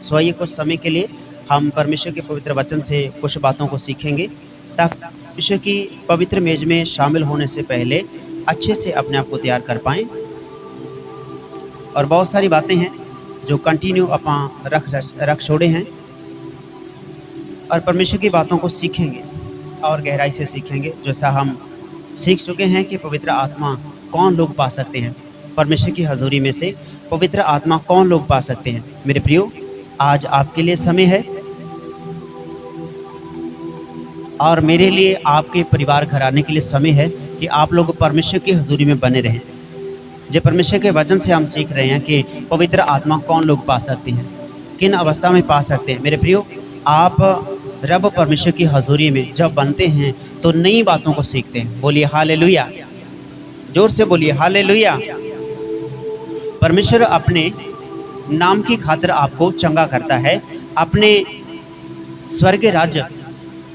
सो आइए कुछ समय के लिए हम परमेश्वर के पवित्र वचन से कुछ बातों को सीखेंगे ताकि परमेश्वर की पवित्र मेज में शामिल होने से पहले अच्छे से अपने आप को तैयार कर पाएँ। और बहुत सारी बातें हैं जो कंटिन्यू अपन रख छोड़े हैं और परमेश्वर की बातों को सीखेंगे और गहराई से सीखेंगे। जैसा हम सीख चुके हैं कि पवित्र आत्मा कौन लोग पा सकते हैं, परमेश्वर की हजूरी में से पवित्र आत्मा कौन लोग पा सकते हैं। मेरे प्रियो, आज आपके लिए समय है और मेरे लिए आपके परिवार घराने के लिए समय है कि आप लोग परमेश्वर की हजूरी में बने रहें। जो परमेश्वर के वचन से हम सीख रहे हैं कि पवित्र आत्मा कौन लोग पा सकते हैं, किन अवस्था में पा सकते हैं। मेरे प्रियो, आप रब परमेश्वर की हजूरी में जब बनते हैं तो नई बातों को सीखते हैं। बोलिए हालेलुया, जोर से बोलिए हालेलुया। परमेश्वर अपने नाम की खातिर आपको चंगा करता है, अपने स्वर्गीय राज्य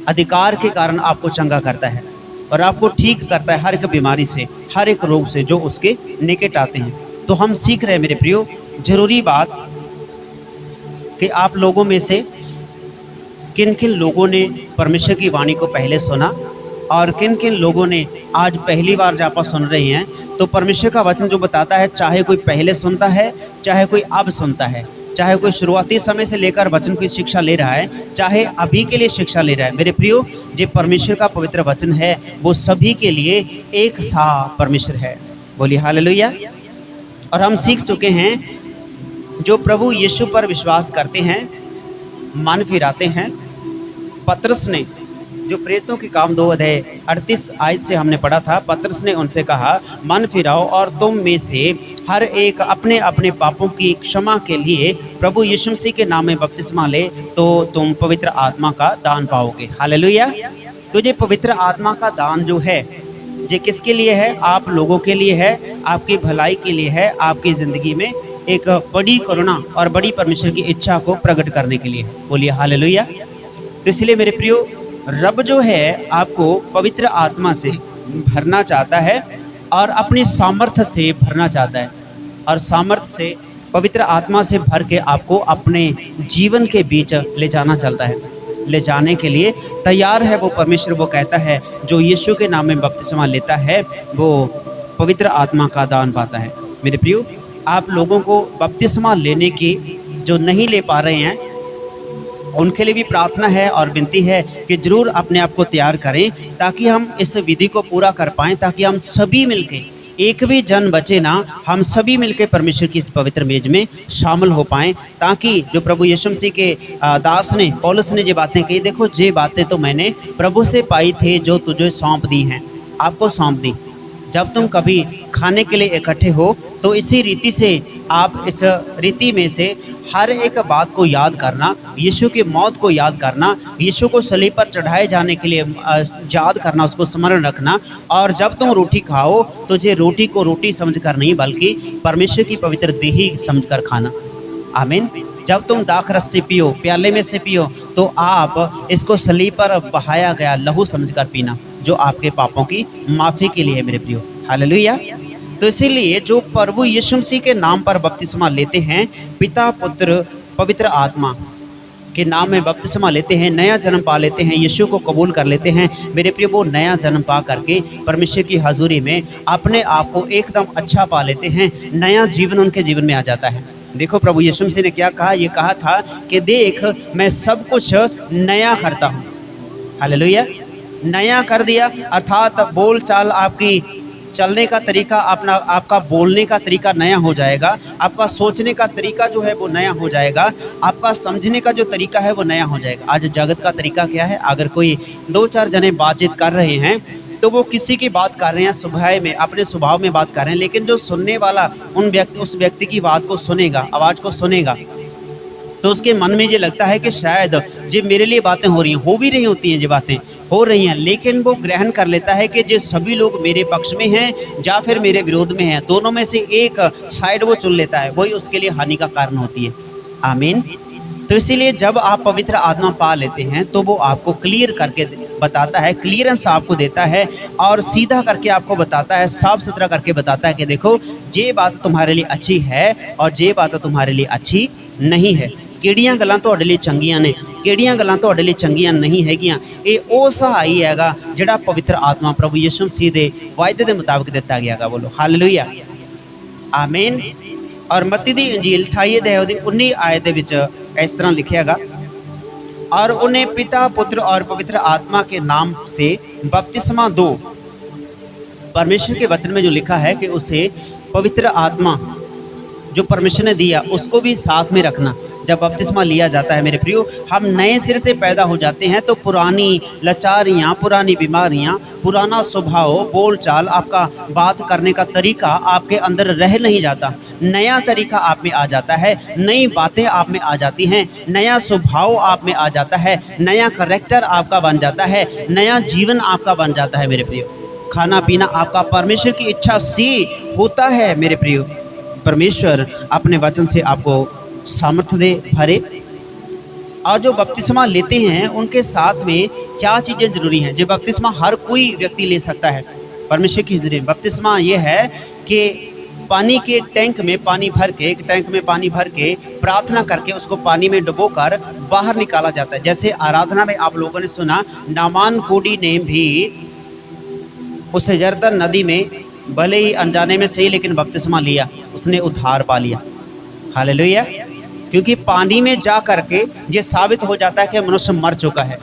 अधिकार के कारण आपको चंगा करता है और आपको ठीक करता है हर एक बीमारी से, हर एक रोग से जो उसके निकट आते हैं। तो हम सीख रहे हैं मेरे प्रियो, जरूरी बात कि आप लोगों में से किन किन लोगों ने परमेश्वर की वाणी को पहले सुना और किन किन लोगों ने आज पहली बार जब आप सुन रहे हैं। तो परमेश्वर का वचन जो बताता है, चाहे कोई पहले सुनता है, चाहे कोई अब सुनता है, चाहे कोई शुरुआती समय से लेकर वचन की शिक्षा ले रहा है, चाहे अभी के लिए शिक्षा ले रहा है। मेरे प्रियो, जो परमेश्वर का पवित्र वचन है वो सभी के लिए एक सा परमेश्वर है। बोलिए हालेलुया। और हम सीख चुके हैं जो प्रभु यीशु पर विश्वास करते हैं, मन फिराते हैं। पतरस ने जो प्रेरितों के काम 2 अध्याय 38 आयत से हमने पढ़ा था, पतरस ने उनसे कहा, मन फिराओ और तुम में से हर एक अपने अपने पापों की क्षमा के लिए प्रभु यीशु मसीह के नाम में बपतिस्मा ले, तो तुम पवित्र आत्मा का दान पाओगे। हालेलुया। तो ये पवित्र आत्मा का दान जो है, ये किसके लिए है? आप लोगों के लिए है, आपकी भलाई के लिए है, आपकी ज़िंदगी में एक बड़ी करुणा और बड़ी परमेश्वर की इच्छा को प्रकट करने के लिए। बोलिए हालेलुया। तो इसलिए मेरे प्रियो, रब जो है आपको पवित्र आत्मा से भरना चाहता है और अपनी सामर्थ्य से भरना चाहता है, और सामर्थ्य से पवित्र आत्मा से भर के आपको अपने जीवन के बीच ले जाना चलता है, ले जाने के लिए तैयार है वो परमेश्वर। वो कहता है जो यीशु के नाम में बपतिस्मा लेता है वो पवित्र आत्मा का दान पाता है। मेरे प्रियो, आप लोगों को बपतिस्मा लेने की जो नहीं ले पा रहे हैं उनके लिए भी प्रार्थना है और विनती है कि जरूर अपने आप को तैयार करें ताकि हम इस विधि को पूरा कर पाएँ, ताकि हम सभी मिलके, एक भी जन बचे ना, हम सभी मिलके परमेश्वर की इस पवित्र मेज में शामिल हो पाएँ, ताकि जो प्रभु यीशु मसीह के दास ने, पौलुस ने जो बातें कही, देखो ये बातें तो मैंने प्रभु से पाई थे जो तुझे सौंप दी हैं, आपको सौंप दी। जब तुम कभी खाने के लिए इकट्ठे हो तो इसी रीति से आप इस रीति में से हर एक बात को याद करना, यीशु की मौत को याद करना, यीशु को सलीब पर चढ़ाए जाने के लिए याद करना, उसको स्मरण रखना। और जब तुम रोटी खाओ तो ये रोटी को रोटी समझकर नहीं बल्कि परमेश्वर की पवित्र देही समझकर खाना। आमीन। जब तुम दाखरस से पियो, प्याले में से पियो, तो आप इसको सलीब पर बहाया गया लहू समझकर पीना, जो आपके पापों की माफ़ी के लिए है। मेरे प्रियो, हालेलुया। तो इसीलिए जो प्रभु यीशु मसीह के नाम पर बपतिस्मा लेते हैं, पिता पुत्र पवित्र आत्मा के नाम में बपतिस्मा लेते हैं, नया जन्म पा लेते हैं, यीशु को कबूल कर लेते हैं। मेरे प्रिय, वो नया जन्म पा करके परमेश्वर की हजूरी में अपने आप को एकदम अच्छा पा लेते हैं, नया जीवन उनके जीवन में आ जाता है। देखो प्रभु यीशु मसीह ने क्या कहा, ये कहा था कि देख मैं सब कुछ नया करता हूँ। हालेलुया। नया कर दिया अर्थात बोल चाल, आपकी चलने का तरीका, अपना आपका बोलने का तरीका नया हो जाएगा, आपका सोचने का तरीका जो है वो नया हो जाएगा, आपका समझने का जो तरीका है वो नया हो जाएगा। आज जगत का तरीका क्या है, अगर कोई 2-4 जने बातचीत कर रहे हैं तो वो किसी की बात कर रहे हैं, स्वभाव में, अपने स्वभाव में बात कर रहे हैं, लेकिन जो सुनने वाला उस व्यक्ति की बात को सुनेगा, आवाज़ को सुनेगा, तो उसके मन में ये लगता है कि शायद ये मेरे लिए बातें हो रही हैं, हो भी रही होती हैं, ये बातें हो रही हैं, लेकिन वो ग्रहण कर लेता है कि जो सभी लोग मेरे पक्ष में हैं या फिर मेरे विरोध में हैं, दोनों में से एक साइड वो चुन लेता है, वही उसके लिए हानि का कारण होती है। आमीन। तो इसीलिए जब आप पवित्र आत्मा पा लेते हैं तो वो आपको क्लियर करके बताता है, क्लियरेंस आपको देता है और सीधा करके आपको बताता है, साफ सुथरा करके बताता है कि देखो ये बात तुम्हारे लिए अच्छी है और ये बात तुम्हारे लिए अच्छी नहीं है। ਕਿਹੜੀਆਂ ਗੱਲਾਂ ਤੁਹਾਡੇ ਲਈ ਚੰਗੀਆਂ ਨੇ, ਕਿਹੜੀਆਂ ਗੱਲਾਂ ਤੁਹਾਡੇ ਲਈ ਚੰਗੀਆਂ ਨਹੀਂ ਹੈਗੀਆਂ। ਇਹ ਉਹ ਸਹਾਈ ਹੈਗਾ ਜਿਹੜਾ ਪਵਿੱਤਰ ਆਤਮਾ ਪ੍ਰਭੂ ਯਿਸੂ ਮਸੀਹ ਦੇ ਵਾਅਦੇ ਦੇ ਮੁਤਾਬਕ ਦਿੱਤਾ ਗਿਆ ਹੈਗਾ। ਬੋਲੋ ਹਾਲੇਲੂਇਆ, ਆਮੀਨ। और मत्ती दी इंजील 28 अध्याय दी 19 आयत दे विच इस तरह लिखा हैगा, और उन्हें पिता पुत्र और पवित्र आत्मा के नाम से बपतिस्मा दो। परमेश्वर के वचन में जो लिखा है कि उसे पवित्र आत्मा जो परमेश्वर ने दिया उसको भी साथ में रखना। जब बपतिस्मा लिया जाता है मेरे प्रियो, हम नए सिर से पैदा हो जाते हैं तो पुरानी लाचारियाँ, पुरानी बीमारियाँ, पुराना स्वभाव, बोल चाल, आपका बात करने का तरीका आपके अंदर रह नहीं जाता। नया तरीका आप में आ जाता है, नई बातें आप में आ जाती हैं, नया स्वभाव आप में आ जाता है, नया करैक्टर आपका बन जाता है, नया जीवन आपका बन जाता है मेरे प्रियो। खाना पीना आपका परमेश्वर की इच्छा से होता है मेरे प्रियो। परमेश्वर अपने वचन से आपको सामर्थ्य दे भरे। और जो बपतिस्मा लेते हैं उनके साथ में क्या चीज़ें जरूरी हैं। जो बपतिस्मा हर कोई व्यक्ति ले सकता है परमेश्वर की हज़ूरी में। बपतिस्मा ये है कि पानी के टैंक में पानी भर के, एक टैंक में पानी भर के प्रार्थना करके उसको पानी में डुबोकर बाहर निकाला जाता है। जैसे आराधना में आप लोगों ने सुना, नामान कोडी ने भी उस यरदन नदी में भले ही अनजाने में सही लेकिन बपतिस्मा लिया, उसने उद्धार पा लिया। हालेलुया। क्योंकि पानी में जा करके ये साबित हो जाता है कि मनुष्य मर चुका है,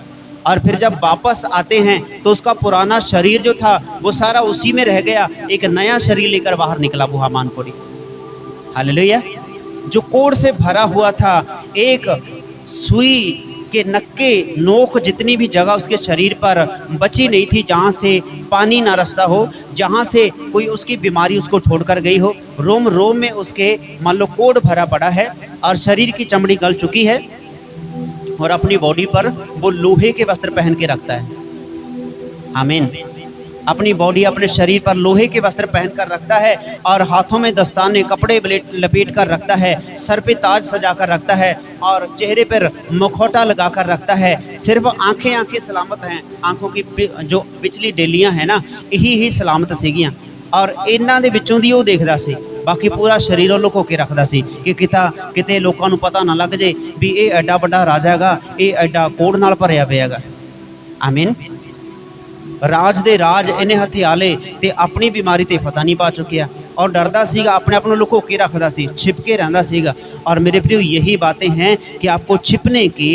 और फिर जब वापस आते हैं तो उसका पुराना शरीर जो था वो सारा उसी में रह गया, एक नया शरीर लेकर बाहर निकला वो हामान कोड़ी। हालेलुया। जो कोड़ से भरा हुआ था, एक सुई के नक्के नोक जितनी भी जगह उसके शरीर पर बची नहीं थी जहाँ से पानी ना रास्ता हो, जहाँ से कोई उसकी बीमारी उसको छोड़कर गई हो। रोम रोम में उसके मान लो कोड़ भरा पड़ा है और शरीर की चमड़ी गल चुकी है, और अपनी बॉडी पर वो लोहे के वस्त्र पहन के रखता है। आमीन। अपनी बॉडी, अपने शरीर पर लोहे के वस्त्र पहन कर रखता है, और हाथों में दस्ताने, कपड़े लपेट कर रखता है, सर पे ताज सजा कर रखता है, और चेहरे पर मुखौटा लगा कर रखता है। सिर्फ आंखें सलामत हैं, आंखों की जो पिछली डेलियां हैं ना, यही ही सलामत सीगियां, और इन्हां दे विचों दी ओह देखदा सी। बाकी पूरा शरीर ਉਹ ਲੁਕੋ ਕੇ ਰੱਖਦਾ ਸੀ ਕਿ ਕਿਤੇ ਲੋਕਾਂ ਨੂੰ ਪਤਾ ਨਾ ਲੱਗ ਜੇ ਵੀ ਇਹ ਐਡਾ ਵੱਡਾ ਰਾਜਾ ਹੈਗਾ, ਇਹ ਐਡਾ ਕੋੜ ਨਾਲ ਭਰਿਆ ਪਿਆ ਹੈਗਾ। ਆਮੀਨ। ਰਾਜ ਦੇ ਰਾਜ ਇਹਨੇ ਹਥਿਆਲੇ ਤੇ ਆਪਣੀ ਬਿਮਾਰੀ ਤੇ ਪਤਾ ਨਹੀਂ ਪਾ ਚੁੱਕਿਆ, और डरदा सीगा, अपने आप को लुको के रखदा सी, छिप के रहंदा सीगा। और मेरे प्रियो यही बातें हैं कि आपको छिपने की,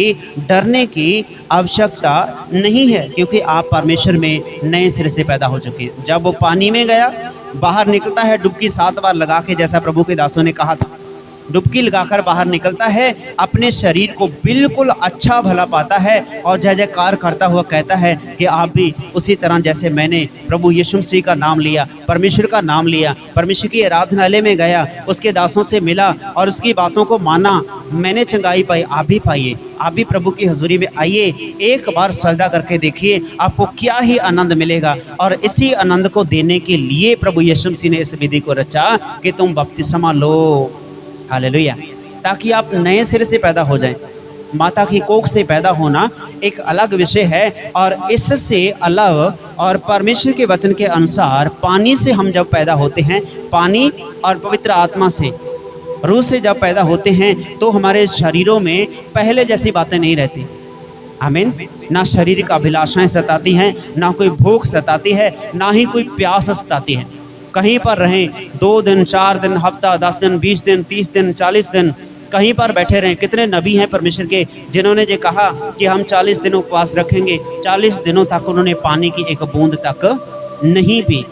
डरने की आवश्यकता नहीं है, क्योंकि आप परमेश्वर में नए सिरे से पैदा हो चुके हैं। जब वो पानी में गया, बाहर निकलता है डुबकी 7 बार लगा के, जैसा प्रभु के दासों ने कहा था, डुबकी लगाकर बाहर निकलता है, अपने शरीर को बिल्कुल अच्छा भला पाता है, और जय जयकार करता हुआ कहता है कि आप भी उसी तरह जैसे मैंने प्रभु यीशु मसीह का नाम लिया, परमेश्वर का नाम लिया, परमेश्वर की आराधनालय में गया, उसके दासों से मिला और उसकी बातों को माना, मैंने चंगाई पाई, आप भी पाइए, आप भी प्रभु की हजूरी में आइए, एक बार सजदा करके देखिए, आपको क्या ही आनंद मिलेगा। और इसी आनंद को देने के लिए प्रभु यीशु मसीह ने इस विधि को रचा कि तुम बपतिस्मा लो। हालेलुया। ताकि आप नए सिरे से पैदा हो जाएं। माता की कोख से पैदा होना एक अलग विषय है, और इससे अलग और परमेश्वर के वचन के अनुसार पानी से हम जब पैदा होते हैं, पानी और पवित्र आत्मा से, रूह से जब पैदा होते हैं, तो हमारे शरीरों में पहले जैसी बातें नहीं रहती। आमीन। ना शारीरिक अभिलाषाएं सताती हैं, ना कोई भूख सताती है, ना ही कोई प्यास सताती है। कहीं पर रहें, 2 दिन 4 दिन, हफ्ता, 10 दिन, 20 दिन, 30 दिन, 40 दिन कहीं पर बैठे रहें। कितने नबी हैं परमेश्वर के जिन्होंने जो कहा कि हम 40 दिन उपवास रखेंगे, 40 दिनों तक उन्होंने पानी की एक बूंद तक नहीं पी,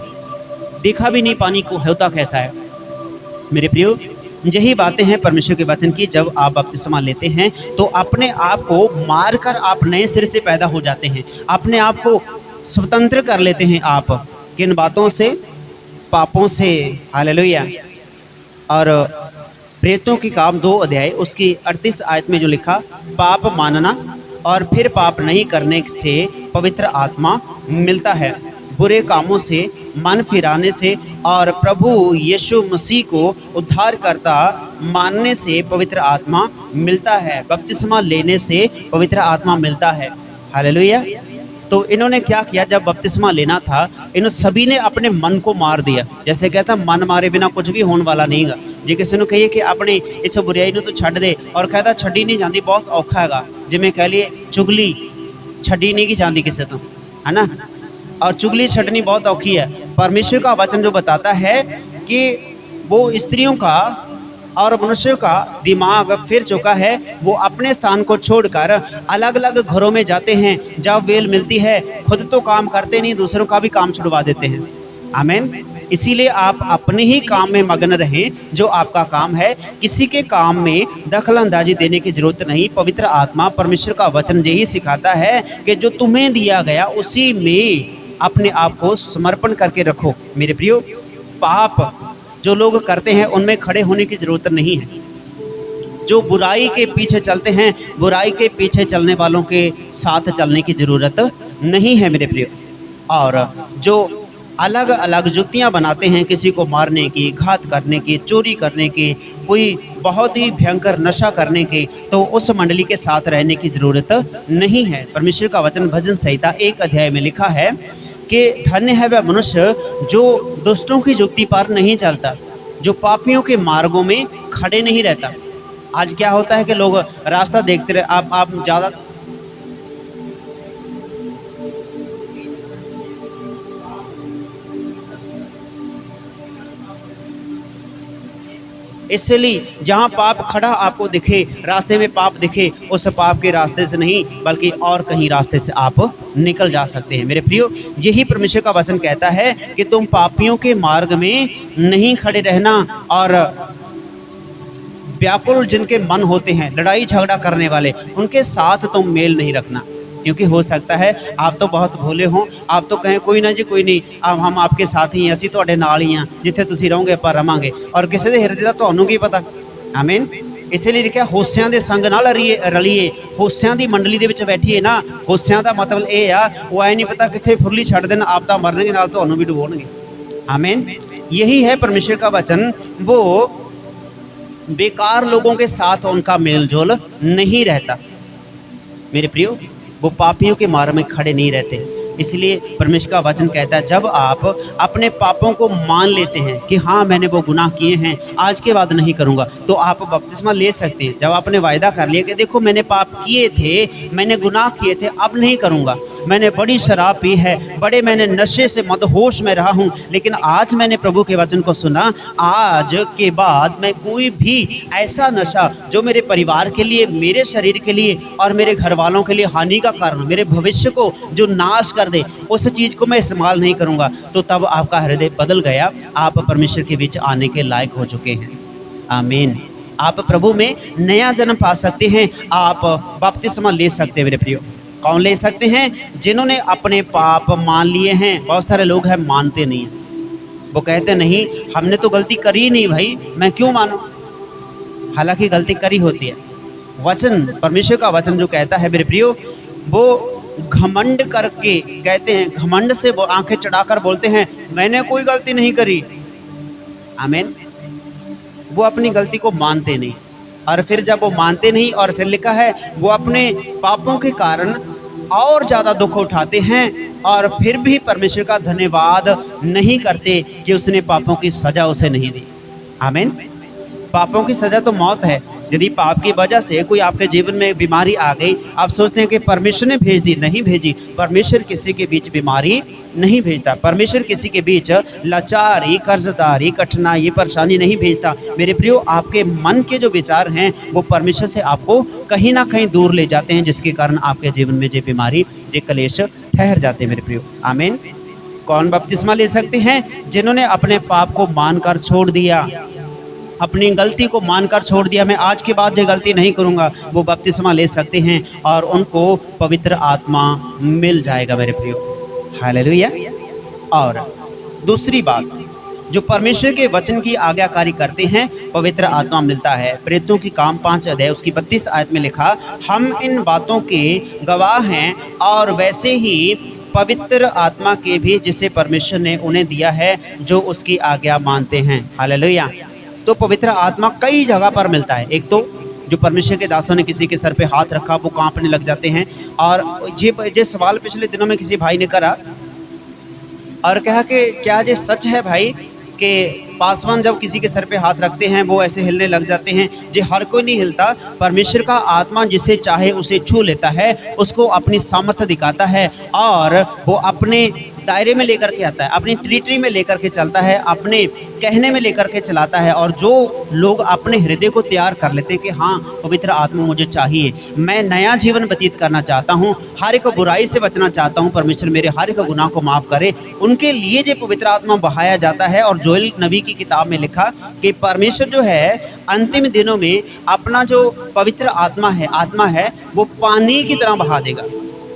देखा भी नहीं पानी को होता कैसा है। मेरे प्रियो, यही बातें हैं परमेश्वर के वचन की। जब आप बपतिस्मा लेते हैं तो अपने आप को मारकर आप नए सिरे से पैदा हो जाते हैं, अपने आप को स्वतंत्र कर लेते हैं आप किन बातों से, पापों से। हालेलुया। और प्रेरितों की काम 2 अध्याय उसकी 38 आयत में जो लिखा, पाप मानना और फिर पाप नहीं करने से पवित्र आत्मा मिलता है, बुरे कामों से मन फिराने से और प्रभु यीशु मसीह को उद्धारकर्ता मानने से पवित्र आत्मा मिलता है। बपतिस्मा लेने से पवित्र आत्मा मिलता है। हालेलुया। तो इन्होंने क्या किया, जब बपतिस्मा लेना था, इन सभी ने अपने मन को मार दिया। जैसे कहता मन मारे बिना कुछ भी होने वाला नहीं है। जे किसी ਨੂੰ ਕਹੀਏ ਕਿ ਆਪਣੇ ਇਸ ਬੁਰਾਈ ਨੂੰ ਤੂੰ ਛੱਡ ਦੇ ਔਰ कहता ਛੱਡੀ नहीं ਜਾਂਦੀ, बहुत औखा हैगा। जिमें कह लिए चुगली छड़ी नहीं की जाती किसी तो, है ना, और चुगली छड़नी बहुत औखी है। परमेश्वर का वचन जो बताता है कि वो स्त्रियों का और मनुष्यों का दिमाग फिर चुका है, वो अपने स्थान को छोड़कर अलग अलग घरों में जाते हैं। जब बेल मिलती है खुद तो काम करते नहीं, दूसरों का भी काम छुड़वा देते हैं। आमीन। इसीलिए आप अपने ही काम में मग्न रहें जो आपका काम है, किसी के काम में दखल अंदाजी देने की जरूरत नहीं। पवित्र आत्मा परमेश्वर का वचन यही सिखाता है कि जो तुम्हें दिया गया उसी में अपने आप को समर्पण करके रखो। मेरे प्रियो, पाप जो लोग करते हैं उनमें खड़े होने की ज़रूरत नहीं है। जो बुराई के पीछे चलते हैं, बुराई के पीछे चलने वालों के साथ चलने की ज़रूरत नहीं है मेरे प्रियो। और जो अलग अलग जुक्तियाँ बनाते हैं किसी को मारने की, घात करने की, चोरी करने की, कोई बहुत ही भयंकर नशा करने की, तो उस मंडली के साथ रहने की ज़रूरत नहीं है। परमेश्वर का वचन भजन संहिता 1 अध्याय में लिखा है कि धन्य है वह मनुष्य जो दुष्टों की जुक्ति पर नहीं चलता, जो पापियों के मार्गों में खड़े नहीं रहता। आज क्या होता है कि लोग रास्ता देखते रहे, आप ज़्यादा इसलिए जहाँ पाप खड़ा आपको दिखे, रास्ते में पाप दिखे, उस पाप के रास्ते से नहीं बल्कि और कहीं रास्ते से आप निकल जा सकते हैं। मेरे प्रियो, यही परमेश्वर का वचन कहता है कि तुम पापियों के मार्ग में नहीं खड़े रहना और व्याकुल जिनके मन होते हैं, लड़ाई झगड़ा करने वाले, उनके साथ तुम मेल नहीं रखना। क्योंकि हो सकता है आप तो बहुत भोले हों, आप तो कहें कोई ना जी कोई नहीं, अब हम आपके साथ ही हैं, ਅਸੀਂ ਤੁਹਾਡੇ ਨਾਲ ਹੀ ਹਾਂ, ਜਿੱਥੇ ਤੁਸੀਂ ਰਹੋਗੇ ਆਪਾਂ ਰਵਾਂਗੇ, ਔਰ ਕਿਸੇ ਦੇ ਹਿਰਦੇ ਦਾ ਤੁਹਾਨੂੰ ਕੀ ਪਤਾ। ਆਮੀਨ। ਇਸੇ ਲਈ ਲਿਖਿਆ ਹੋਸਿਆਂ ਦੇ ਸੰਗ ਨਾਲ ਰਲੀਏ, ਹੋਸਿਆਂ ਦੀ ਮੰਡਲੀ ਦੇ ਵਿੱਚ ਬੈਠੀਏ ਨਾ। ਹੋਸਿਆਂ ਦਾ ਮਤਲਬ ਇਹ ਆ, ਉਹ ਐ ਨਹੀਂ ਪਤਾ ਕਿੱਥੇ ਫੁਰਲੀ ਛੱਡ ਦੇਣ, ਆਪ ਤਾਂ ਮਰਨਗੇ ਨਾਲ ਤੁਹਾਨੂੰ ਵੀ ਡੁਬੋਣਗੇ। आमीन। यही है परमेश्वर का वचन। वो बेकार लोगों के साथ उनका मेल जोल नहीं रहता। मेरे प्रियो, वो पापियों के मार्ग में खड़े नहीं रहते। इसलिए परमेश्वर का वचन कहता है, जब आप अपने पापों को मान लेते हैं कि हाँ मैंने वो गुनाह किए हैं, आज के बाद नहीं करूँगा, तो आप बपतिस्मा ले सकते हैं। जब आपने वायदा कर लिया कि देखो मैंने पाप किए थे, मैंने गुनाह किए थे, अब नहीं करूँगा, मैंने बड़ी शराब पी है, बड़े मैंने नशे से मदहोश में रहा हूँ, लेकिन आज मैंने प्रभु के वचन को सुना, आज के बाद मैं कोई भी ऐसा नशा जो मेरे परिवार के लिए, मेरे शरीर के लिए और मेरे घर वालों के लिए हानि का कारण, मेरे भविष्य को जो नाश कर दे, उस चीज़ को मैं इस्तेमाल नहीं करूँगा। तो तब आपका हृदय बदल गया, आप परमेश्वर के बीच आने के लायक हो चुके हैं। आमीन। आप प्रभु में नया जन्म पा सकते हैं, आप बपतिस्मा ले सकते हैं। मेरे प्रियो, कौन ले सकते हैं? जिन्होंने अपने पाप मान लिए हैं। बहुत सारे लोग हैं मानते नहीं हैं, वो कहते नहीं हमने तो गलती करी नहीं भाई, मैं क्यों मानूं, हालांकि गलती करी होती है। वचन, परमेश्वर का वचन जो कहता है मेरे प्रियो, वो घमंड करके कहते हैं, घमंड से वो आंखें चढ़ाकर बोलते हैं मैंने कोई गलती नहीं करी। आमीन। वो अपनी गलती को मानते नहीं, और फिर जब वो मानते नहीं, और फिर लिखा है वो अपने पापों के कारण और ज़्यादा दुख उठाते हैं, और फिर भी परमेश्वर का धन्यवाद नहीं करते कि उसने पापों की सज़ा उसे नहीं दी। आमीन। पापों की सज़ा तो मौत है। यदि पाप की वजह से कोई आपके जीवन में बीमारी आ गई, आप सोचते हैं कि परमेश्वर ने भेज दी, नहीं भेजी। परमेश्वर किसी के बीच बीमारी नहीं भेजता, परमेश्वर किसी के बीच लाचारी, कर्जदारी, कठिनाई, परेशानी नहीं भेजता। मेरे प्रियो, आपके मन के जो विचार हैं वो परमेश्वर से आपको कहीं ना कहीं दूर ले जाते हैं, जिसके कारण आपके जीवन में जो बीमारी, जो क्लेश ठहर जाते हैं। मेरे प्रियो, आमीन। कौन बपतिस्मा ले सकते हैं? जिन्होंने अपने पाप को मानकर छोड़ दिया, अपनी गलती को मानकर छोड़ दिया, मैं आज के बाद ये गलती नहीं करूँगा, वो बपतिस्मा ले सकते हैं और उनको पवित्र आत्मा मिल जाएगा। मेरे प्रियो, हालेलुया। और दूसरी बात, जो परमेश्वर के वचन की आज्ञाकारी करते हैं, पवित्र आत्मा मिलता है। प्रेरितों की काम 5 अध्याय उसकी 32 आयत में लिखा, हम इन बातों के गवाह हैं और वैसे ही पवित्र आत्मा के भी, जिसे परमेश्वर ने उन्हें दिया है जो उसकी आज्ञा मानते हैं। हालेलुया। तो पवित्र आत्मा कई जगह पर मिलता है। एक तो जो परमेश्वर के दासों ने किसी के सर पे हाथ रखा, वो कांपने लग जाते हैं। और ये सवाल पिछले दिनों में किसी भाई ने करा और कहा कि क्या ये सच है भाई कि पासवान जब किसी के सर पे हाथ रखते हैं वो ऐसे हिलने लग जाते हैं, जी हर कोई नहीं हिलता। परमेश्वर का आत्मा जिसे चाहे उसे छू लेता है, उसको अपनी सामर्थ्य दिखाता है और वो अपने दायरे में लेकर के आता है, अपनी टेरिटरी में लेकर के चलता है, अपने कहने में लेकर के चलाता है। और जो लोग अपने हृदय को तैयार कर लेते हैं कि हाँ पवित्र आत्मा मुझे चाहिए, मैं नया जीवन व्यतीत करना चाहता हूँ, हर एक बुराई से बचना चाहता हूँ, परमेश्वर मेरे हर एक गुनाह को माफ़ करे, उनके लिए जो पवित्र आत्मा बहाया जाता है। और जोएल नबी की किताब में लिखा कि परमेश्वर जो है अंतिम दिनों में अपना जो पवित्र आत्मा है वो पानी की तरह बहा देगा।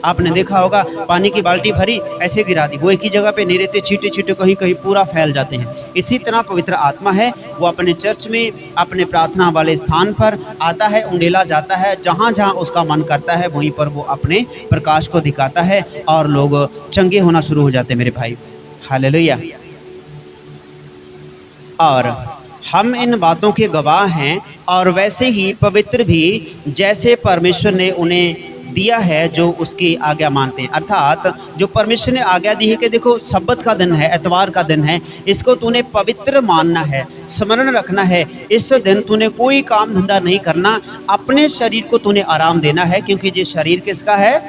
आपने देखा होगा पानी की बाल्टी भरी ऐसे गिरा दी, वो एक ही जगह पे नहीं रहते, छींटे छींटे कहीं कहीं पूरा फैल जाते हैं। इसी तरह पवित्र आत्मा है वो अपने चर्च में, अपने प्रार्थना वाले स्थान पर आता है, उंडेला जाता है, जहाँ जहाँ उसका मन करता है वहीं पर वो अपने प्रकाश को दिखाता है और लोग चंगे होना शुरू हो जाते हैं मेरे भाई। हालेलुया। और हम इन बातों के गवाह हैं। और वैसे ही पवित्र भी जैसे परमेश्वर ने उन्हें दिया है जो उसकी आज्ञा मानते हैं। अर्थात जो परमेश्वर ने आज्ञा दी है कि देखो सब्बत का दिन है, एतवार का दिन है, इसको तूने पवित्र मानना है, स्मरण रखना है, इस दिन तूने कोई काम धंधा नहीं करना, अपने शरीर को तूने आराम देना है, क्योंकि ये शरीर किसका है?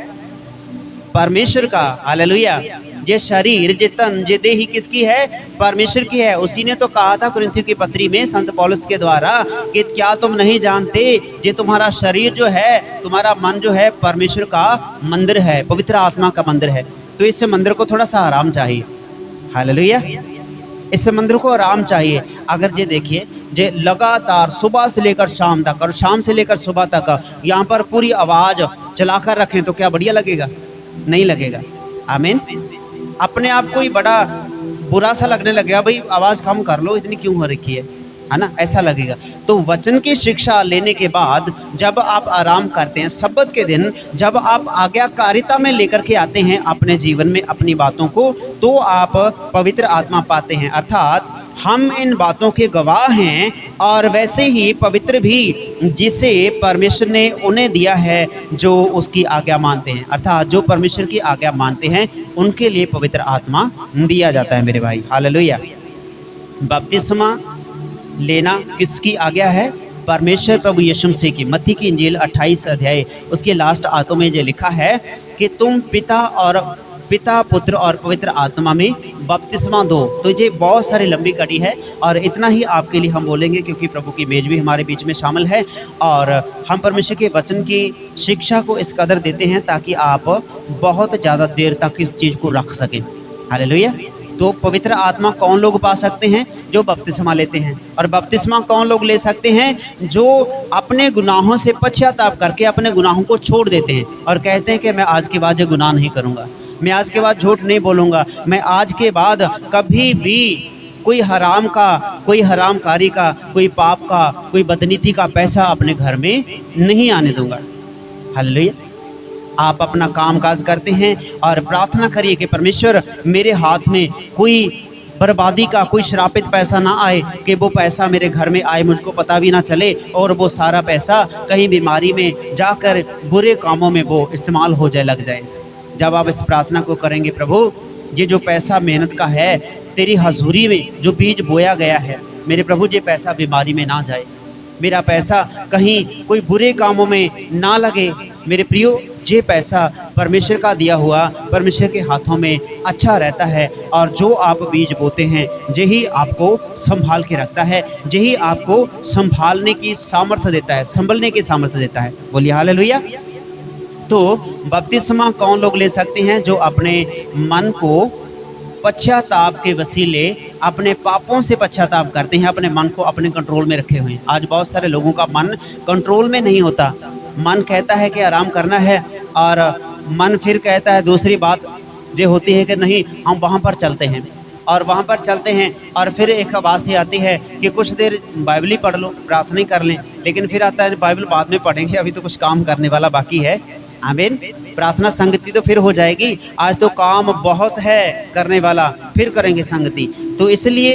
परमेश्वर का। हालेलुया। ये शरीर, ये तन, ये देही किसकी है? परमेश्वर की है। उसी ने तो कहा था कुरिन्थियों की पत्री में संत पौलुस के द्वारा कि क्या तुम नहीं जानते ये तुम्हारा शरीर जो है, तुम्हारा मन जो है परमेश्वर का मंदिर है, पवित्र आत्मा का मंदिर है। तो इस मंदिर को थोड़ा सा आराम चाहिए। हालेलुया। इस मंदिर को आराम चाहिए। अगर ये देखिए जे लगातार सुबह से लेकर शाम तक और शाम से लेकर सुबह तक यहाँ पर पूरी आवाज़ चलाकर रखें तो क्या बढ़िया लगेगा? नहीं लगेगा। आमीन। अपने आप को ही बड़ा बुरा सा लगने लगेगा, भाई आवाज़ कम कर लो, इतनी क्यों हो रखी है ना, ऐसा लगेगा। तो वचन की शिक्षा लेने के बाद जब आप आराम करते हैं, सब्बत के दिन जब आप आज्ञाकारिता में लेकर के आते हैं अपने जीवन में अपनी बातों को, तो आप पवित्र आत्मा पाते हैं। अर्थात हम इन बातों के गवाह हैं। और वैसे ही पवित्र भी जिसे परमेश्वर ने उन्हें दिया है जो उसकी आज्ञा मानते हैं। अर्थात जो परमेश्वर की आज्ञा मानते हैं उनके लिए पवित्र आत्मा दिया जाता है मेरे भाई। हालेलुया। बपतिस्मा लेना किसकी आज्ञा है? परमेश्वर प्रभु यीशु मसीह की। मत्ती की इंजील 28 अध्याय उसके लास्ट आयतों में ये लिखा है कि तुम पिता पुत्र और पवित्र आत्मा में बपतिस्मा दो। तो ये बहुत सारी लंबी कड़ी है और इतना ही आपके लिए हम बोलेंगे क्योंकि प्रभु की मेज भी हमारे बीच में शामिल है और हम परमेश्वर के वचन की शिक्षा को इस कदर देते हैं ताकि आप बहुत ज़्यादा देर तक इस चीज़ को रख सकें। हालेलुया। तो पवित्र आत्मा कौन लोग पा सकते हैं? जो बपतिस्मा लेते हैं। और बपतिस्मा कौन लोग ले सकते हैं? जो अपने गुनाहों से पश्चाताप करके अपने गुनाहों को छोड़ देते हैं और कहते हैं कि मैं आज के बाद ये गुनाह नहीं करूँगा, मैं आज के बाद झूठ नहीं बोलूँगा, मैं आज के बाद कभी भी कोई हरामकारी का, कोई पाप का, कोई बदनीति का पैसा अपने घर में नहीं आने दूंगा। हालेलुया। आप अपना काम काज करते हैं और प्रार्थना करिए कि परमेश्वर मेरे हाथ में कोई बर्बादी का, कोई श्रापित पैसा ना आए, कि वो पैसा मेरे घर में आए मुझको पता भी ना चले और वो सारा पैसा कहीं बीमारी में जाकर बुरे कामों में वो इस्तेमाल हो जाए, लग जाए। जब आप इस प्रार्थना को करेंगे, प्रभु ये जो पैसा मेहनत का है, तेरी हजूरी में जो बीज बोया गया है, मेरे प्रभु ये पैसा बीमारी में ना जाए, मेरा पैसा कहीं कोई बुरे कामों में ना लगे। मेरे प्रियो, ये पैसा परमेश्वर का दिया हुआ परमेश्वर के हाथों में अच्छा रहता है और जो आप बीज बोते हैं यही आपको संभाल के रखता है, यही आपको संभालने की सामर्थ्य देता है, संभलने की सामर्थ्य देता है। बोलिए हालेलुया। तो बपतिस्मा कौन लोग ले सकते हैं? जो अपने मन को पश्चाताप के वसीले अपने पापों से पश्चाताप करते हैं, अपने मन को अपने कंट्रोल में रखे हुए हैं। आज बहुत सारे लोगों का मन कंट्रोल में नहीं होता। मन कहता है कि आराम करना है और मन फिर कहता है दूसरी बात जो होती है कि नहीं हम वहाँ पर चलते हैं, और वहाँ पर चलते हैं और फिर एक आवाज़ से आती है कि कुछ देर बाइबल ही पढ़ लो, प्रार्थना ही कर लें, लेकिन फिर आता है बाइबल बाद में पढ़ेंगे, अभी तो कुछ काम करने वाला बाकी है। आमीन। प्रार्थना संगति तो फिर हो जाएगी, आज तो काम बहुत है करने वाला, फिर करेंगे संगति। तो इसलिए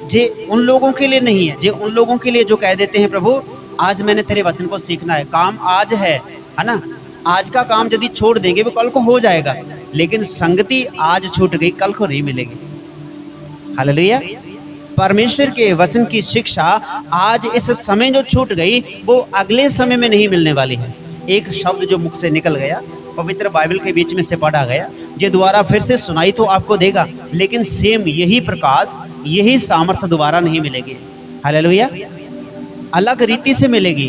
जे उन लोगों के लिए नहीं है, जे उन लोगों के लिए जो कह देते हैं प्रभु आज मैंने तेरे वचन को सीखना है, काम आज है ना, आज का काम यदि छोड़ देंगे वो कल को हो जाएगा, लेकिन संगति आज छूट गई कल को नहीं मिलेगी। हालेलुया। परमेश्वर के वचन की शिक्षा आज इस समय जो छूट गई वो अगले समय में नहीं मिलने वाली है। एक शब्द जो मुख से निकल गया, पवित्र बाइबल के बीच में से पढ़ा गया, ये दोबारा फिर से सुनाई तो आपको देगा, लेकिन सेम यही प्रकाश, यही सामर्थ्य दोबारा नहीं मिलेगी। हालेलुया। अलग रीति से मिलेगी।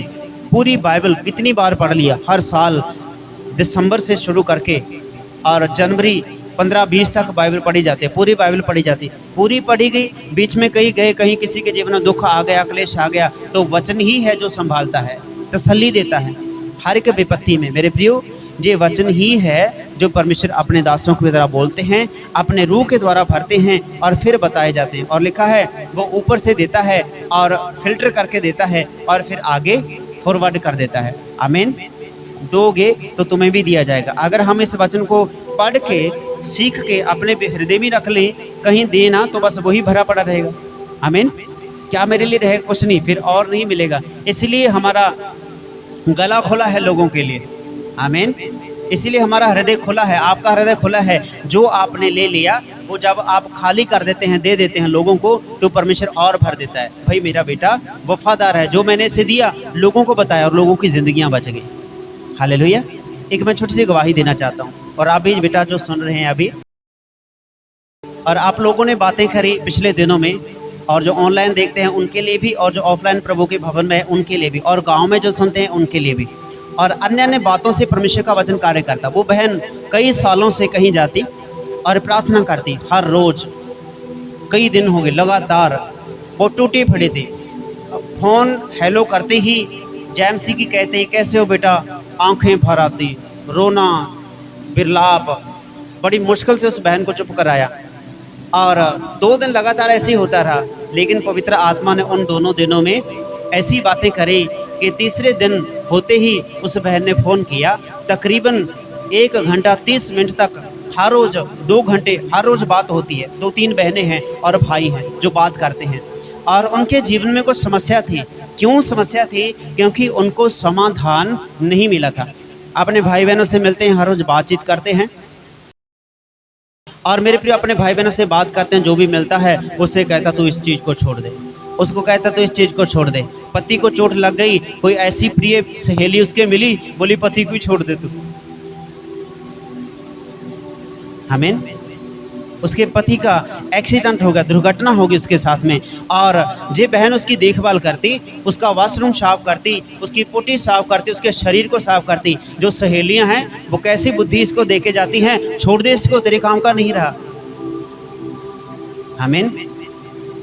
पूरी बाइबल कितनी बार पढ़ लिया, हर साल दिसंबर से शुरू करके और जनवरी 15-20 तक बाइबल पढ़ी जाती है, पूरी बाइबल पढ़ी जाती है, पूरी पढ़ी गई। बीच में कहीं गए, कहीं किसी के जीवन में दुख आ गया, क्लेश आ गया, तो वचन ही है जो संभालता है, तसल्ली देता है हर एक विपत्ति में। मेरे प्रियो, ये वचन ही है जो परमेश्वर अपने दासों के द्वारा बोलते हैं, अपने रूह के द्वारा भरते हैं और फिर बताए जाते हैं। और लिखा है वो ऊपर से देता है और फिल्टर करके देता है और फिर आगे फॉरवर्ड कर देता है। आमीन। दोगे तो तुम्हें भी दिया जाएगा। अगर हम इस वचन को पढ़ के, सीख के अपने हृदय में रख लें, कहीं देना तो बस वही भरा पड़ा रहेगा। आमीन। क्या मेरे लिए रहेगा? कुछ नहीं, फिर और नहीं मिलेगा। इसलिए हमारा गला खुला है लोगों के लिए। आमीन। इसीलिए हमारा हृदय खुला है, आपका हृदय खुला है। जो आपने ले लिया वो जब आप खाली कर देते हैं, दे देते हैं लोगों को, तो परमेश्वर और भर देता है। भाई मेरा बेटा वफादार है, जो मैंने इसे दिया लोगों को बताया और लोगों की जिंदगियां बच गई। हालेलुया। एक मैं छोटी सी गवाही देना चाहता हूँ, और आप भी बेटा जो सुन रहे हैं अभी, और आप लोगों ने बातें करी पिछले दिनों में, और जो ऑनलाइन देखते हैं उनके लिए भी, और जो ऑफलाइन प्रभु के भवन में है उनके लिए भी, और गांव में जो सुनते हैं उनके लिए भी, और अन्य अन्य बातों से परमेश्वर का वचन कार्य करता। वो बहन कई सालों से कहीं जाती और प्रार्थना करती हर रोज, कई दिन हो गए लगातार, वो टूटे फटे थे। फोन हेलो करते ही जैमसी की कहते, कैसे हो बेटा, आंखें भर आती, रोना, बिरलाप। बड़ी मुश्किल से उस बहन को चुप कराया, और 2 दिन लगातार ऐसे ही होता रहा। लेकिन पवित्र आत्मा ने उन दोनों दिनों में ऐसी बातें करी कि तीसरे दिन होते ही उस बहन ने फ़ोन किया। तकरीबन 1 घंटा 30 मिनट तक हर रोज़ 2 घंटे हर रोज़ बात होती है। 2-3 बहनें हैं और भाई हैं जो बात करते हैं, और उनके जीवन में कुछ समस्या थी। क्यों समस्या थी? क्योंकि उनको समाधान नहीं मिला था। अपने भाई बहनों से मिलते हैं, हर रोज़ बातचीत करते हैं, और मेरे प्रिय अपने भाई बहनों से बात करते हैं, जो भी मिलता है उससे कहता तू इस चीज़ को छोड़ दे, उसको कहता तो इस चीज़ को छोड़ दे। पति को चोट लग गई, कोई ऐसी प्रिय सहेली उसके मिली, बोली पति को ही छोड़ दे तू। आमीन। उसके पति का एक्सीडेंट हो गया, दुर्घटना होगी उसके साथ में, और जे बहन उसकी देखभाल करती, उसका वॉशरूम साफ करती, उसकी पुटी साफ करती, उसके शरीर को साफ करती। जो सहेलियां हैं वो कैसी बुद्धि इसको देके जाती हैं, छोड़ दे इसको, तेरे काम का नहीं रहा। आमीन।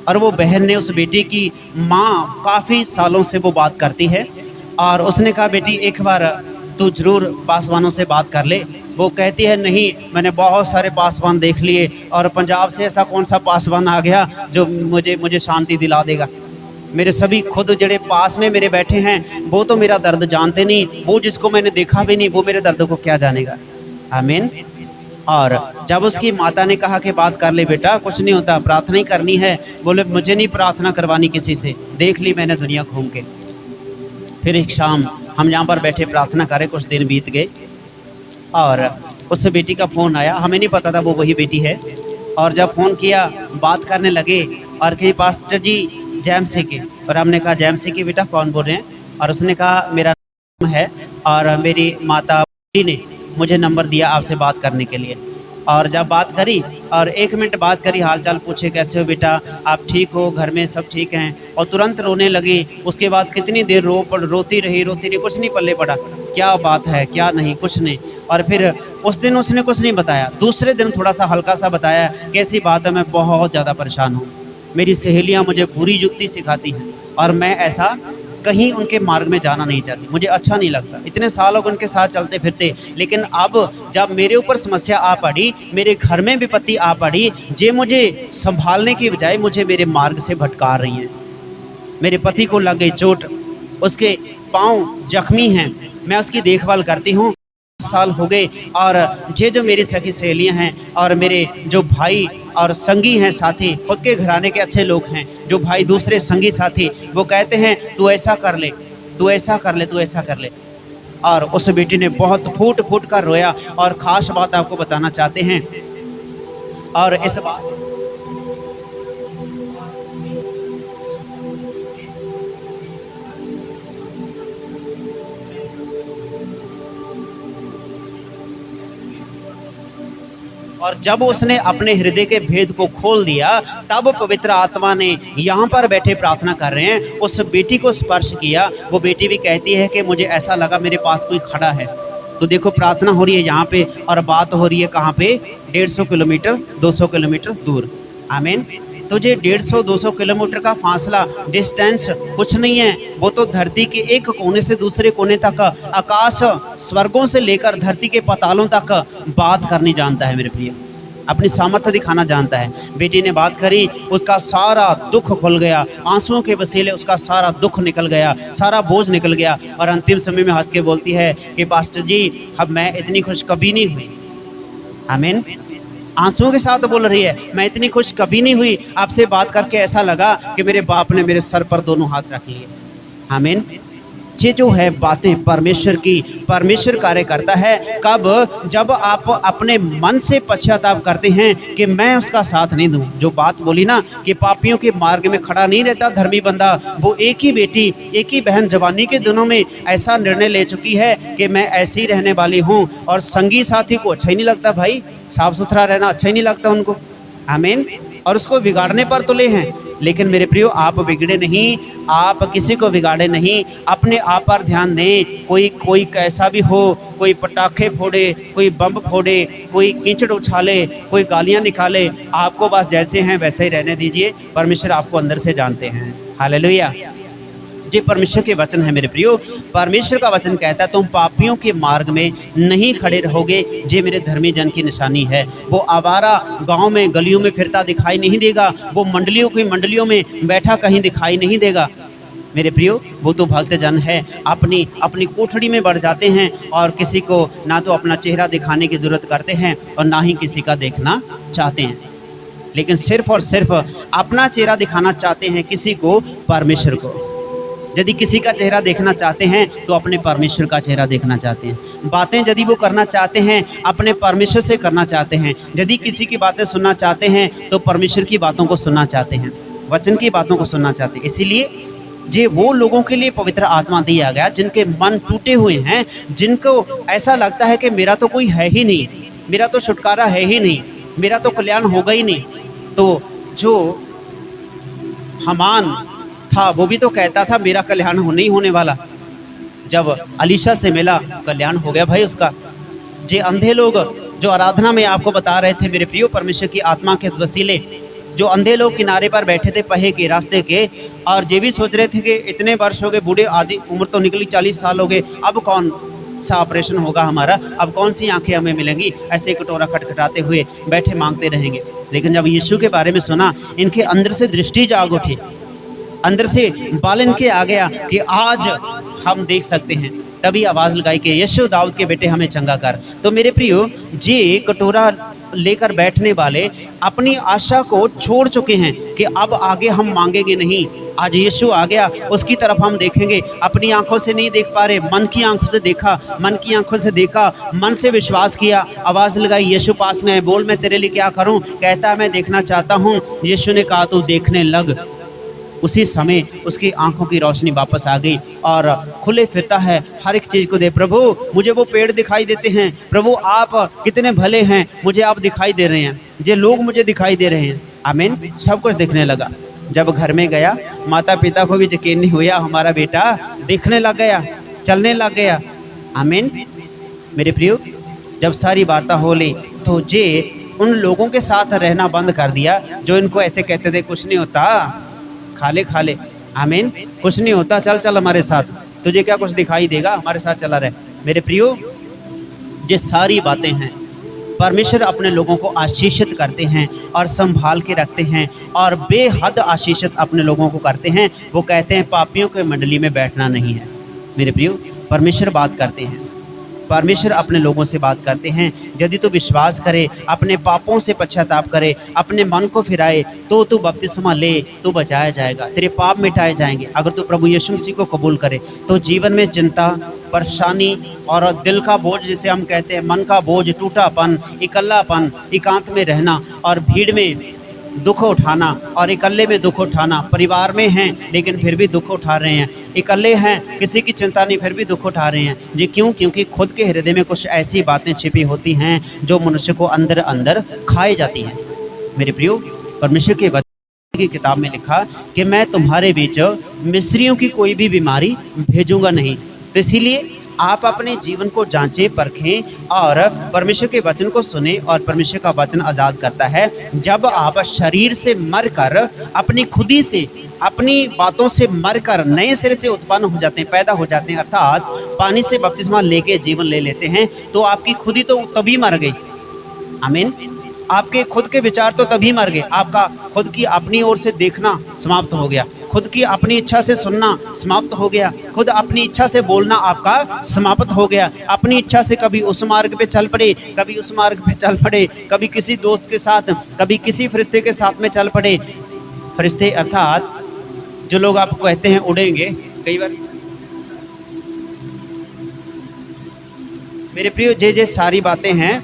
और वो बहन ने उस बेटी की माँ, काफ़ी सालों से वो बात करती है, और उसने कहा बेटी एक बार तू जरूर पासवानों से बात कर ले। वो कहती है नहीं, मैंने बहुत सारे पासवान देख लिए, और पंजाब से ऐसा कौन सा पासवान आ गया जो मुझे शांति दिला देगा। मेरे सभी खुद जड़े पास में मेरे बैठे हैं वो तो मेरा दर्द जानते नहीं, वो जिसको मैंने देखा भी नहीं वो मेरे दर्द को क्या जानेगा। आमीन। और जब उसकी माता ने कहा कि बात कर ले बेटा, कुछ नहीं होता, प्रार्थना ही करनी है। बोले मुझे नहीं प्रार्थना करवानी किसी से, देख ली मैंने दुनिया घूम के। फिर एक शाम हम यहाँ पर बैठे प्रार्थना करें, कुछ दिन बीत गए, और उससे बेटी का फ़ोन आया। हमें नहीं पता था वो वही बेटी है, और जब फ़ोन किया बात करने लगे, और कहीं पास्टर जी जैमसी के, और हमने कहा जैमसी की बेटा कौन बोल रहे हैं? और उसने कहा मेरा नाम है, और मेरी माता ने मुझे नंबर दिया आपसे बात करने के लिए। और जब बात करी और 1 मिनट बात करी, हालचाल पूछे, कैसे हो बेटा, आप ठीक हो, घर में सब ठीक हैं, और तुरंत रोने लगी। उसके बाद कितनी देर रोती रही, कुछ नहीं पल्ले पड़ा, क्या बात है क्या नहीं, कुछ नहीं। और फिर उस दिन उसने कुछ नहीं बताया। दूसरे दिन थोड़ा सा हल्का सा बताया, कैसी बात है, मैं बहुत ज़्यादा परेशान हूँ, मेरी सहेलियाँ मुझे बुरी युक्ति सिखाती हैं, और मैं ऐसा कहीं उनके मार्ग में जाना नहीं चाहती, मुझे अच्छा नहीं लगता। इतने सालों उनके साथ चलते फिरते, लेकिन अब जब मेरे ऊपर समस्या आ पड़ी, मेरे घर में विपत्ति आ पड़ी, जे मुझे संभालने की बजाय मुझे मेरे मार्ग से भटका रही हैं। मेरे पति को लग गई चोट, उसके पाँव जख्मी हैं, मैं उसकी देखभाल करती हूँ, साल हो गए। और ये जो मेरी सखी सहेलियाँ हैं, और मेरे जो भाई और संगी हैं, साथी, खुद के घराने के अच्छे लोग हैं, जो भाई दूसरे संगी साथी, वो कहते हैं तू ऐसा कर ले, तू ऐसा कर ले, तू ऐसा कर ले। और उस बेटी ने बहुत फूट फूट कर रोया। और ख़ास बात आपको बताना चाहते हैं, और इस बात और जब उसने अपने हृदय के भेद को खोल दिया, तब पवित्र आत्मा ने यहाँ पर बैठे प्रार्थना कर रहे हैं उस बेटी को स्पर्श किया। वो बेटी भी कहती है कि मुझे ऐसा लगा मेरे पास कोई खड़ा है। तो देखो प्रार्थना हो रही है यहाँ पे और बात हो रही है कहाँ पे, 150 किलोमीटर 200 किलोमीटर दूर। आमीन। तो ये 150-200 किलोमीटर का फासला, डिस्टेंस कुछ नहीं है। वो तो धरती के एक कोने से दूसरे कोने तक, आकाश स्वर्गों से लेकर धरती के पातालों तक बात करनी जानता है मेरे प्रिय, अपनी सामर्थ्य दिखाना जानता है। बेटी ने बात करी, उसका सारा दुख खुल गया, आंसुओं के वसीले उसका सारा दुख निकल गया, सारा बोझ निकल गया। और अंतिम समय में हंस के बोलती है कि पास्टर जी अब मैं इतनी खुश कभी नहीं हुई। आमीन। आंसुओं के साथ बोल रही है, मैं इतनी खुश कभी नहीं हुई, आपसे बात करके ऐसा लगा कि मेरे बाप ने मेरे सर पर दोनों हाथ रख लिए। आमीन। ये जो है बातें परमेश्वर की, परमेश्वर कार्य करता है कब, जब आप अपने मन से पश्चाताप करते हैं कि मैं उसका साथ नहीं दूं। जो बात बोली ना कि पापियों के मार्ग में खड़ा नहीं रहता धर्मी बंदा, वो एक ही बेटी, एक ही बहन जवानी के दिनों में ऐसा निर्णय ले चुकी है कि मैं ऐसी ही रहने वाली हूँ। और संगी साथी को अच्छा ही नहीं लगता भाई, साफ सुथरा रहना अच्छा ही नहीं लगता उनको। आमीन। और उसको बिगाड़ने पर तुले हैं। लेकिन मेरे प्रियो, आप बिगड़े नहीं, आप किसी को बिगाड़े नहीं, अपने आप पर ध्यान दें। कोई कैसा भी हो, कोई पटाखे फोड़े, कोई बम फोड़े, कोई कीचड़ उछाले, कोई गालियां निकाले, आपको बस जैसे हैं वैसे ही रहने दीजिए। परमेश्वर आपको अंदर से जानते हैं। हालेलुया। ये परमेश्वर के वचन है मेरे प्रियो। परमेश्वर का वचन कहता है तुम पापियों के मार्ग में नहीं खड़े रहोगे। ये मेरे धर्मी जन की निशानी है। वो आवारा गांव में गलियों में फिरता दिखाई नहीं देगा, वो मंडलियों में बैठा कहीं दिखाई नहीं देगा मेरे प्रियो। वो तो भक्त जन है, अपनी कोठड़ी में बढ़ जाते हैं और किसी को ना तो अपना चेहरा दिखाने की जरूरत करते हैं और ना ही किसी का देखना चाहते हैं, लेकिन सिर्फ और सिर्फ अपना चेहरा दिखाना चाहते हैं किसी को, परमेश्वर को। यदि किसी का चेहरा देखना चाहते हैं तो अपने परमेश्वर का चेहरा देखना चाहते हैं। बातें यदि वो करना चाहते हैं अपने परमेश्वर से करना चाहते हैं। यदि किसी की बातें सुनना चाहते हैं तो परमेश्वर की बातों को सुनना चाहते हैं, वचन की बातों को सुनना चाहते हैं। इसीलिए जे वो लोगों के लिए पवित्र आत्मा दिया गया जिनके मन टूटे हुए हैं, जिनको ऐसा लगता है कि मेरा तो कोई है ही नहीं, मेरा तो छुटकारा है ही नहीं, मेरा तो कल्याण होगा ही नहीं। तो जो हमान था वो भी तो कहता था मेरा कल्याण नहीं होने वाला। जब अलीशा से मिला कल्याण हो गया भाई उसका। जे अंधे लोग जो आराधना में आपको बता रहे थे मेरे प्रियो, परमेश्वर की आत्मा के वसीले, जो अंधे लोग किनारे पर बैठे थे पहे के रास्ते के, और ये भी सोच रहे थे कि इतने वर्ष हो गए, बूढ़े आदि उम्र तो निकली, 40 साल हो गए, अब कौन सा ऑपरेशन होगा हमारा, अब कौन सी आंखें हमें मिलेंगी, ऐसे कटोरा खटखटाते हुए बैठे मांगते रहेंगे। लेकिन जब यीशु के बारे में सुना, इनके अंदर से दृष्टि जाग उठी, अंदर से बाल इनके आ गया कि आज हम देख सकते हैं। तभी आवाज़ लगाई कि यीशु दाऊद के बेटे हमें चंगा कर। तो मेरे प्रियो, जे कटोरा लेकर बैठने वाले अपनी आशा को छोड़ चुके हैं कि अब आगे हम मांगेंगे नहीं, आज यीशु आ गया, उसकी तरफ हम देखेंगे। अपनी आंखों से नहीं देख पा रहे, मन की आंखों से देखा, मन की आंखों से देखा, मन से विश्वास किया, आवाज़ लगाई यीशु पास में है, बोल मैं तेरे लिए क्या करूं। कहता है मैं देखना चाहता हूं। यीशु ने कहा तू देखने लग। उसी समय उसकी आंखों की रोशनी वापस आ गई और खुले फिरता है, हर एक चीज़ को दे। प्रभु मुझे वो पेड़ दिखाई देते हैं, प्रभु आप कितने भले हैं, मुझे आप दिखाई दे रहे हैं, ये लोग मुझे दिखाई दे रहे हैं। आमीन। सब कुछ दिखने लगा। जब घर में गया, माता पिता को भी यकीन नहीं हुआ हमारा बेटा दिखने लग गया, चलने लग गया। आमीन। मेरे प्रियो, जब सारी बातें हो ली तो जे उन लोगों के साथ रहना बंद कर दिया जो इनको ऐसे कहते थे कुछ नहीं होता, खाले खाले। आमीन। कुछ नहीं होता, चल चल हमारे साथ, तुझे क्या कुछ दिखाई देगा, हमारे साथ चला रहे। मेरे प्रियो, ये सारी बातें हैं परमेश्वर अपने लोगों को आशीषित करते हैं और संभाल के रखते हैं और बेहद आशीषित अपने लोगों को करते हैं। वो कहते हैं पापियों के मंडली में बैठना नहीं है। मेरे प्रियो, परमेश्वर बात करते हैं, परमेश्वर अपने लोगों से बात करते हैं। यदि तू विश्वास करे, अपने पापों से पश्चाताप करे, अपने मन को फिराए, तो तू बपतिस्मा ले, तू बचाया जाएगा, तेरे पाप मिटाए जाएंगे। अगर तू प्रभु यीशु मसीह को कबूल करे तो जीवन में चिंता, परेशानी और दिल का बोझ जिसे हम कहते हैं, मन का बोझ, टूटापन, इकल्लापन, एकांत में रहना और भीड़ में दुख उठाना और इकल्ले में दुख उठाना, परिवार में हैं लेकिन फिर भी दुख उठा रहे हैं, इकल्ले हैं, किसी की चिंता नहीं, फिर भी दुख उठा रहे हैं जी। क्यों? क्योंकि खुद के हृदय में कुछ ऐसी बातें छिपी होती हैं जो मनुष्य को अंदर अंदर खाई जाती हैं। मेरे प्रियो, परमेश्वर के वचन की किताब में लिखा कि मैं तुम्हारे बीच मिस्रियों की कोई भी बीमारी भेजूंगा नहीं। तो इसीलिए आप अपने जीवन को जांचें, परखें और परमेश्वर के वचन को सुने। और परमेश्वर का वचन आज़ाद करता है। जब आप शरीर से मरकर, अपनी खुदी से, अपनी बातों से मरकर नए सिरे से उत्पन्न हो जाते हैं, पैदा हो जाते हैं, अर्थात पानी से बपतिस्मा लेके जीवन ले लेते हैं, तो आपकी खुदी तो तभी मर गई। आमीन। आपके खुद के विचार तो तभी मर गए। आपका खुद की अपनी ओर से देखना समाप्त हो गया, खुद की अपनी इच्छा से सुनना समाप्त हो गया, खुद अपनी इच्छा से बोलना आपका समाप्त हो गया। अपनी इच्छा से कभी उस मार्ग पे चल पड़े, कभी उस मार्ग पे चल पड़े, कभी किसी दोस्त के साथ, कभी किसी फरिश्ते के साथ में चल पड़े। फरिश्ते अर्थात जो लोग आपको कहते हैं उड़ेंगे, कई बार मेरे प्रियो जे सारी बातें हैं,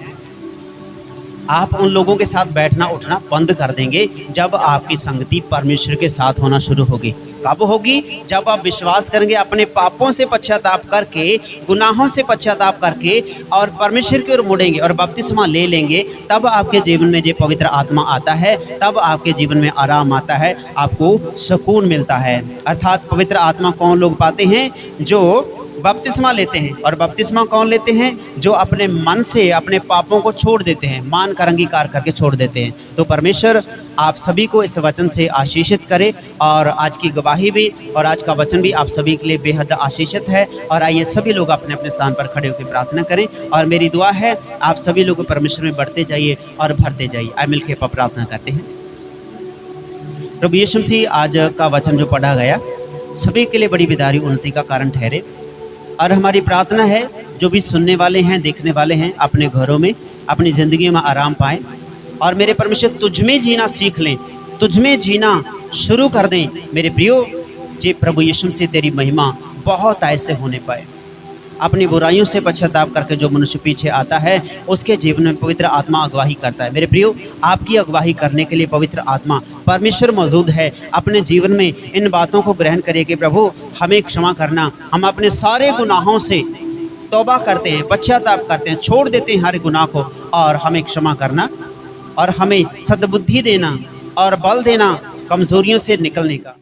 आप उन लोगों के साथ बैठना उठना बंद कर देंगे जब आपकी संगति परमेश्वर के साथ होना शुरू होगी। कब होगी? जब आप विश्वास करेंगे, अपने पापों से पश्चाताप करके, गुनाहों से पश्चाताप करके और परमेश्वर की ओर मुड़ेंगे और बपतिस्मा ले लेंगे। तब आपके जीवन में जो पवित्र आत्मा आता है, तब आपके जीवन में आराम आता है, आपको सुकून मिलता है। अर्थात पवित्र आत्मा कौन लोग पाते हैं? जो बपतिस्मा लेते हैं। और बपतिस्मा कौन लेते हैं? जो अपने मन से अपने पापों को छोड़ देते हैं, मान कर अंगीकार करके छोड़ देते हैं। तो परमेश्वर आप सभी को इस वचन से आशीषित करे। और आज की गवाही भी और आज का वचन भी आप सभी के लिए बेहद आशीषित है। और आइए सभी लोग अपने अपने स्थान पर खड़े होकर प्रार्थना करें। और मेरी दुआ है आप सभी लोग परमेश्वर में बढ़ते जाइए और भरते जाइए। आइए मिलकर प्रार्थना करते हैं। प्रभु यीशु मसीह, आज का वचन जो पढ़ा गया सभी के लिए बड़ी विदारी उन्नति का कारण ठहरे। और हमारी प्रार्थना है जो भी सुनने वाले हैं, देखने वाले हैं, अपने घरों में, अपनी ज़िंदगी में आराम पाएं। और मेरे परमेश्वर, तुझ में जीना सीख लें, तुझ में जीना शुरू कर दें। मेरे प्रियो जी, प्रभु यीशु से तेरी महिमा बहुत ऐसे होने पाए। अपनी बुराइयों से पश्चाताप करके जो मनुष्य पीछे आता है, उसके जीवन में पवित्र आत्मा अगवाही करता है। मेरे प्रियो, आपकी अगवाही करने के लिए पवित्र आत्मा परमेश्वर मौजूद है। अपने जीवन में इन बातों को ग्रहण करिए कि प्रभु हमें क्षमा करना। हम अपने सारे गुनाहों से तौबा करते हैं, पश्चाताप करते हैं, छोड़ देते हैं हर गुनाह को, और हमें क्षमा करना और हमें सद्बुद्धि देना और बल देना कमजोरियों से निकलने का।